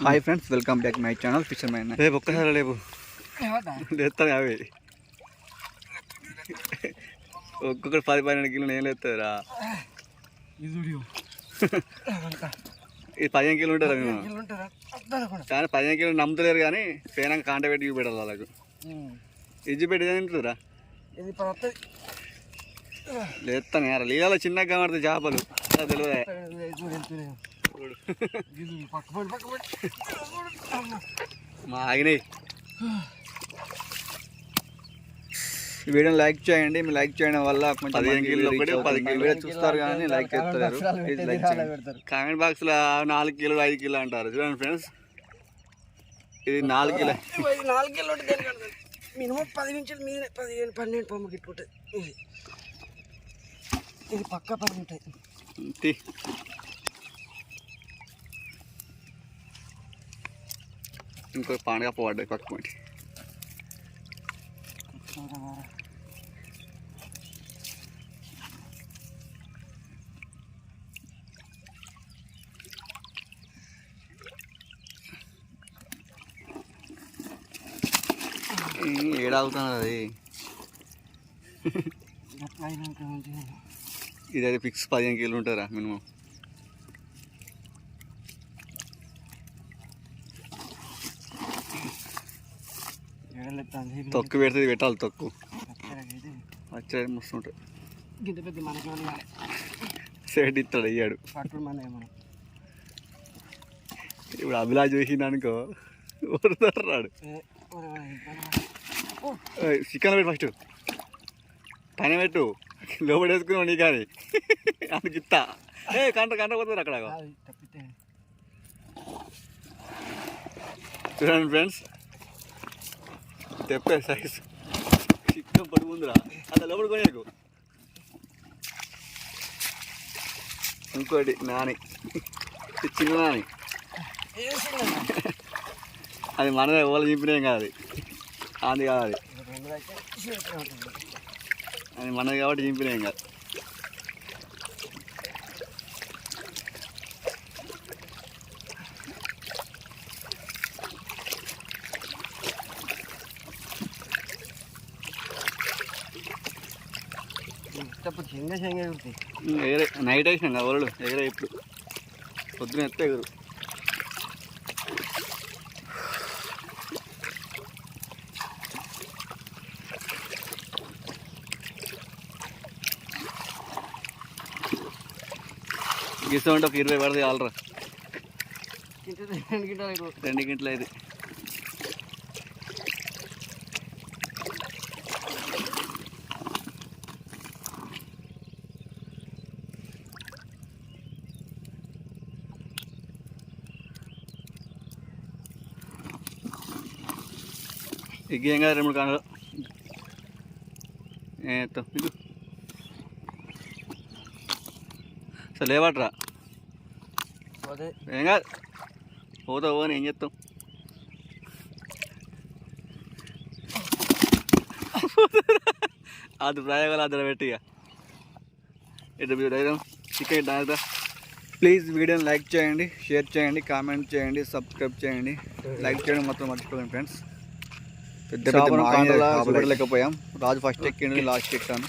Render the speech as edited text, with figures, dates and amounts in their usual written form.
Hi friends, welcome back my channel fissure man. రేపు ఒక్కసారి లేవు లేస్తాను అవి ఒక్కొక్కటి 10-12 కిలోలు ఏం లేస్తారా? ఇది 15 కిలో ఉంటారా మేము? కానీ 15 కిలో నమ్ముతలేరు, కానీ పేనాక కాంట పెట్టి చూపెట్టాలి వాళ్ళకు. ఇజ్జు పెట్టి తింటురా లేస్తాను యారా. లీలలో చిన్నగా కనబడుతుంది చేపలు, తెలియదా? మా ఆగినాయి. వీడియోని లైక్ చేయండి. మీరు లైక్ చేయడం వల్ల కొంచెం 15 కిలోలు 10 కిలో చూస్తారు, కానీ లైక్ చేస్తారు. కామెంట్ బాక్స్లో 4 కిలోలు 5 కిలో అంటారు. చూడండి ఫ్రెండ్స్, ఇది 4 కిలో. 4 కిలో మినిమం 10 నిమిషాలు మీద 15-12 పొమ్మ గిట్టుకుంటుంది. ఇది పక్క 10 ఉంటాయి. ఇంకో పానగా పోవడ్డాయి పక్క పోయి. ఏడాగుతున్నది అది. ఇది అది ఫిక్స్ 15 కిలో ఉంటారా మినిమం. తొక్కు పెడితే పెట్టాలి. తొక్కు వచ్చే మస్తు ఉంటుంది. సెట్ ఇస్తాడు అయ్యాడు. ఇప్పుడు అభిలాష్ చూసింది అనుకో రాడు. చికెన్ పెట్టు, ఫస్ట్ పైన పెట్టు, లోపల వేసుకున్నావు నీ కానీ అందుకు ఇస్తా. కంట పోతుంది అక్కడ. చూడండి ఫ్రెండ్స్, తెప్పే సైజ్ చిక్కం పడుకుందిరా. అలా లోపల కొనేకు. ఇంకోటి నాని, చిన్న నాని, అది మనదే, ఎవరు చింపినాం కాదు. అది కాదు, అది మనది కాబట్టి చింపినాం కాదు. ఎగరే నైట్ వేసినాం కదా వరలు, ఎగరే ఇప్పుడు పొద్దున ఎత్తే ఎగురు. గీస్తా ఉంటే ఒక 20 పడితే కాలరా. 2 గింటలు ఇది. ఏం కాదు, 2-3 కాండలు ఇది. సరే లేవట్రా, ఏం కాదు. పోతావు అని ఏం చేస్తాం. అది ప్రయోగాలు అద్దరు పెట్టిగా ఎటు చికెన్ ఇట్లా. ప్లీజ్ వీడియోని లైక్ చేయండి, షేర్ చేయండి, కామెంట్ చేయండి, సబ్స్క్రైబ్ చేయండి. లైక్ చేయడం మొత్తం మర్చిపోకండి ఫ్రెండ్స్. పెద్ద లేకపోయాం. రాజు ఫస్ట్ ఎక్కిండు, లాస్ట్ ఎక్కాను.